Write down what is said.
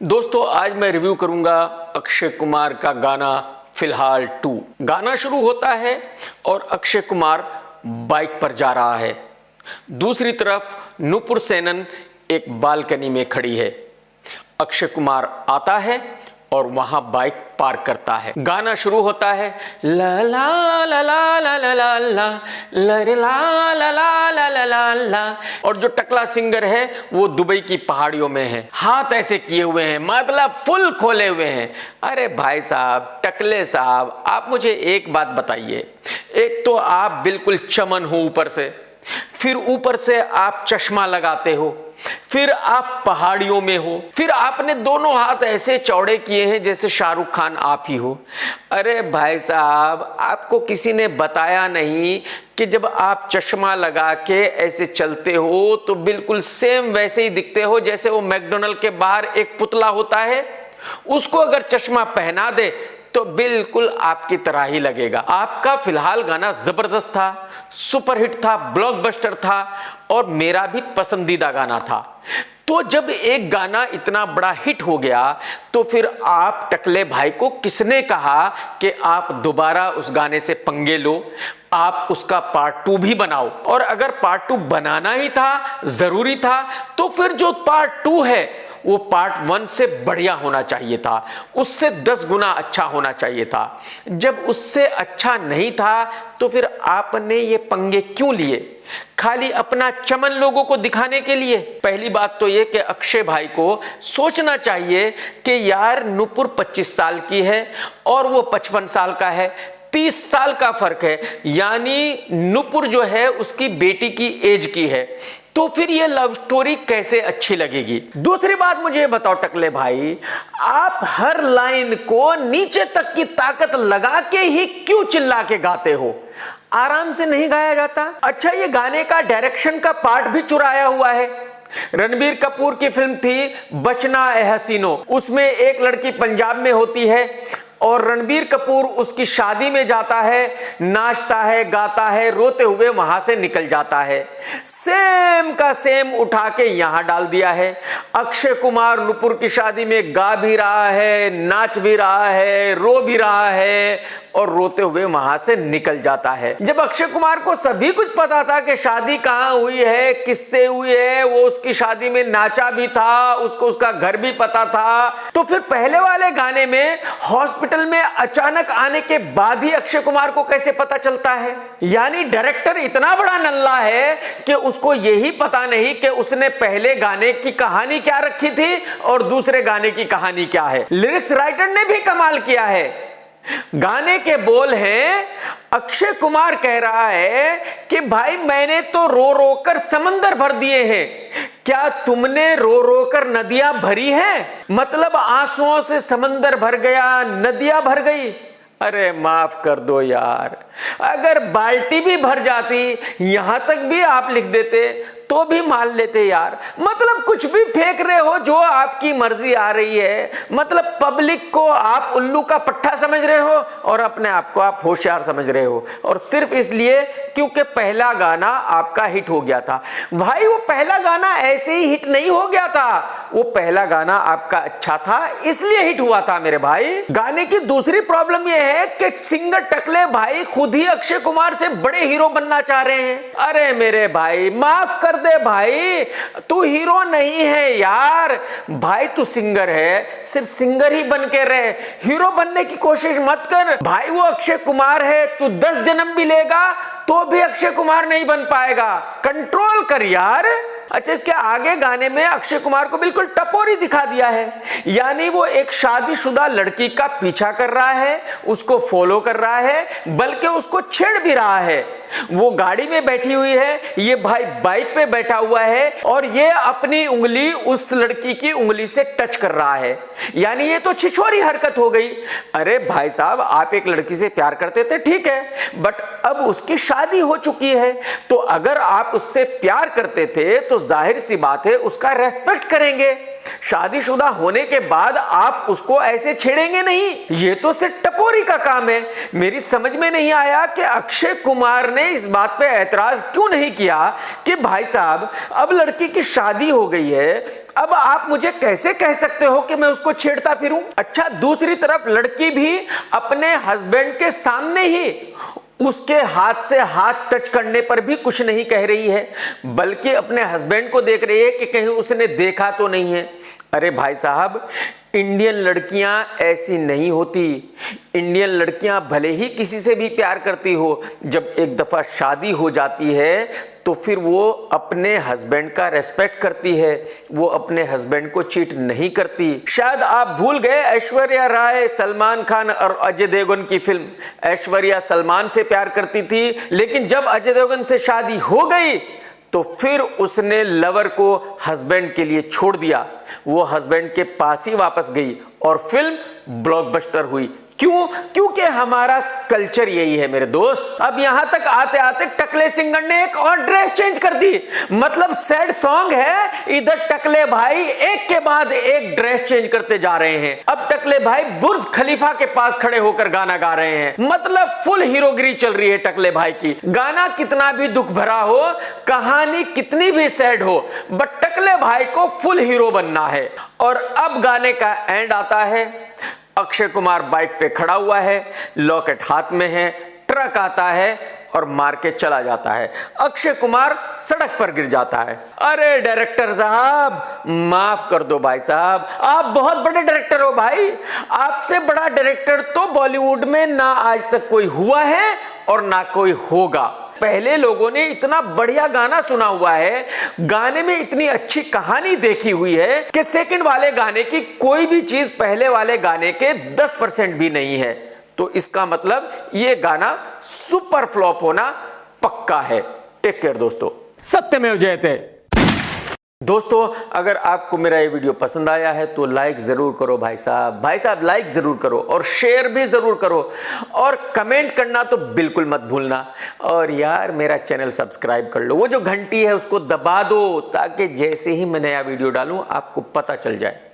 दोस्तों आज मैं रिव्यू करूंगा अक्षय कुमार का गाना फिलहाल 2। गाना शुरू होता है और अक्षय कुमार बाइक पर जा रहा है। दूसरी तरफ नुपुर सेनन एक बालकनी में खड़ी है। अक्षय कुमार आता है और वहां बाइक पार्क करता है। गाना शुरू होता है ला ला ला ला ला ला ला ला ला ला ला ला ला ला ला। और जो टकला सिंगर है वो दुबई की पहाड़ियों में है, हाथ ऐसे किए हुए हैं, मतलब फुल खोले हुए हैं। अरे भाई साहब, टकले साहब, आप मुझे एक बात बताइए, एक तो आप बिल्कुल चमन हो ऊपर से, फिर ऊपर से आप चश्मा लगाते हो, फिर आप पहाड़ियों में हो, फिर आपने दोनों हाथ ऐसे चौड़े किए हैं जैसे शाहरुख खान आप ही हो। अरे भाई साहब, आपको किसी ने बताया नहीं कि जब आप चश्मा लगा के ऐसे चलते हो तो बिल्कुल सेम वैसे ही दिखते हो जैसे वो मैकडॉनल्ड के बाहर एक पुतला होता है, उसको अगर चश्मा पहना दे तो बिल्कुल आपकी तरह ही लगेगा। आपका फिलहाल गाना जबरदस्त था, सुपरहिट था, ब्लॉकबस्टर था और मेरा भी पसंदीदा गाना था। तो जब एक गाना इतना बड़ा हिट हो गया तो फिर आप टकले भाई को किसने कहा कि आप दोबारा उस गाने से पंगे लो, आप उसका पार्ट 2 भी बनाओ। और अगर पार्ट 2 बनाना ही था, जरूरी था, तो फिर जो पार्ट 2 है वो पार्ट 1 से बढ़िया होना चाहिए था, उससे 10 गुना अच्छा होना चाहिए था। जब उससे अच्छा नहीं था तो फिर आपने ये पंगे क्यों लिए? खाली अपना चमन लोगों को दिखाने के लिए? पहली बात तो ये कि अक्षय भाई को सोचना चाहिए कि यार नुपुर 25 साल की है और वो 55 साल का है, 30 साल का फर्क है, यानी नुपुर जो है उसकी बेटी की एज की है, तो फिर ये लव स्टोरी कैसे अच्छी लगेगी? दूसरी बात मुझे बताओ टकले भाई, आप हर लाइन को नीचे तक की ताकत लगा के ही क्यों चिल्ला के गाते हो? आराम से नहीं गाया जाता? अच्छा, ये गाने का डायरेक्शन का पार्ट भी चुराया हुआ है। रणबीर कपूर की फिल्म थी बचना ए हसीनो, उसमें एक लड़की पंजाब में होती है और रणबीर कपूर उसकी शादी में जाता है, नाचता है, गाता है, रोते हुए वहां से निकल जाता है। सेम का सेम उठा के यहां डाल दिया है। अक्षय कुमार नुपुर की शादी में गा भी रहा है, नाच भी रहा है, रो भी रहा है और रोते हुए वहां से निकल जाता है। जब अक्षय कुमार को सभी कुछ पता था कि शादी कहां हुई है, किससे हुई है, वो उसकी शादी में नाचा भी था, उसको उसका घर भी पता था, तो फिर पहले वाले गाने में हॉस्पिटल में अचानक आने के बाद ही अक्षय कुमार को कैसे पता चलता है? यानी डायरेक्टर इतना बड़ा नल्ला है कि उसको यही पता नहीं कि उसने पहले गाने की कहानी क्या रखी थी और दूसरे गाने की कहानी क्या है। लिरिक्स राइटर ने भी कमाल किया है। गाने के बोल हैं, अक्षय कुमार कह रहा है कि भाई मैंने तो रो रो कर समंदर भर दिए हैं, क्या तुमने रो रो कर नदियां भरी हैं? मतलब आंसुओं से समंदर भर गया, नदियां भर गई। अरे माफ कर दो यार, अगर बाल्टी भी भर जाती, यहां तक भी आप लिख देते तो भी मान लेते यार। मतलब कुछ भी फेंक रहे हो जो आपकी मर्जी आ रही है, मतलब पब्लिक को आप उल्लू का पट्टा समझ रहे हो और अपने आप को आप होशियार समझ रहे हो, और सिर्फ इसलिए क्योंकि पहला गाना आपका हिट हो गया था। भाई वो पहला गाना ऐसे ही हिट नहीं हो गया था, वो पहला गाना आपका अच्छा था इसलिए हिट हुआ था मेरे भाई। गाने की दूसरी प्रॉब्लम यह है कि सिंगर टकले भाई खुद ही अक्षय कुमार से बड़े हीरो बनना चाह रहे हैं। अरे मेरे भाई माफ कर दे भाई, तू हीरो नहीं है यार भाई, तू सिंगर है, सिर्फ सिंगर ही बन के रहे, हीरो बनने की कोशिश मत कर भाई। वो अक्षय कुमार है, तू 10 जन्म भी लेगा तो भी अक्षय कुमार नहीं बन पाएगा, कंट्रोल कर यार। अच्छा, इसके आगे गाने में अक्षय कुमार को बिल्कुल टपोरी दिखा दिया है, यानी वो एक शादीशुदा लड़की का पीछा कर रहा है, उसको फॉलो कर रहा है, बल्कि उसको छेड़ भी रहा है। वो गाड़ी में बैठी हुई है, ये भाई बाइक पे बैठा हुआ है और ये अपनी उंगली उस लड़की की उंगली से टच कर रहा है, यानी ये तो छिछोरी हरकत हो गई। अरे भाई साहब, आप एक लड़की से प्यार करते थे ठीक है, बट अब उसकी शादी हो चुकी है, तो अगर आप उससे प्यार करते थे तो जाहिर सी बात है उसका रेस्पेक्ट करेंगे। शादीशुदा होने के बाद आप उसको ऐसे छेड़ेंगे नहीं, ये तो सिर्फ टपोरी का काम है। मेरी समझ में नहीं आया कि अक्षय कुमार ने इस बात पे ऐतराज क्यों नहीं किया कि भाई साहब अब लड़की की शादी हो गई है, अब आप मुझे कैसे कह सकते हो कि मैं उसको छेड़ता फिरूं। अच्छा, दूसरी तरफ लड़की भी अपने हस्बैंड के सामने ही उसके हाथ से हाथ टच करने पर भी कुछ नहीं कह रही है, बल्कि अपने हस्बैंड को देख रही है कि कहीं उसने देखा तो नहीं है। अरे भाई साहब, इंडियन लड़कियां ऐसी नहीं होती। इंडियन लड़कियां भले ही किसी से भी प्यार करती हो, जब एक दफा शादी हो जाती है तो फिर वो अपने हस्बैंड का रेस्पेक्ट करती है, वो अपने हस्बैंड को चीट नहीं करती। शायद आप भूल गए ऐश्वर्या राय, सलमान खान और अजय देवगन की फिल्म। ऐश्वर्या सलमान से प्यार करती थी, लेकिन जब अजय देवगन से शादी हो गई तो फिर उसने लवर को हस्बैंड के लिए छोड़ दिया, वो हस्बैंड के पास ही वापस गई और फिल्म ब्लॉकबस्टर हुई। क्यों? क्योंकि हमारा कल्चर यही है मेरे दोस्त। अब यहां तक आते आते टकले सिंगर ने एक और ड्रेस चेंज कर दी। मतलब सैड सॉन्ग है, इधर टकले भाई एक के बाद एक ड्रेस चेंज करते जा रहे हैं। अब टकले भाई बुर्ज खलीफा के पास खड़े होकर गाना गा रहे हैं। मतलब फुल हीरोगिरी चल रही है टकले भाई की। गाना कितना भी दुख भरा हो, कहानी कितनी भी सैड हो, बट टकले भाई को फुल हीरो बनना है। और अब गाने का एंड आता है। अक्षय कुमार बाइक पे खड़ा हुआ है, लॉकेट हाथ में है, ट्रक आता है और मार के चला जाता है। अक्षय कुमार सड़क पर गिर जाता है। अरे डायरेक्टर साहब, माफ कर दो भाई साहब, आप बहुत बड़े डायरेक्टर हो भाई। आपसे बड़ा डायरेक्टर तो बॉलीवुड में ना आज तक कोई हुआ है और ना कोई होगा। पहले लोगों ने इतना बढ़िया गाना सुना हुआ है, गाने में इतनी अच्छी कहानी देखी हुई है कि सेकंड वाले गाने की कोई भी चीज पहले वाले गाने के 10% भी नहीं है। तो इसका मतलब ये गाना सुपर फ्लॉप होना पक्का है। टेक केयर दोस्तों, सत्यमेव जयते। दोस्तों, अगर आपको मेरा ये वीडियो पसंद आया है तो लाइक जरूर करो भाई साहब लाइक जरूर करो और शेयर भी जरूर करो और कमेंट करना तो बिल्कुल मत भूलना। और यार मेरा चैनल सब्सक्राइब कर लो, वो जो घंटी है उसको दबा दो ताकि जैसे ही मैं नया वीडियो डालूं आपको पता चल जाए।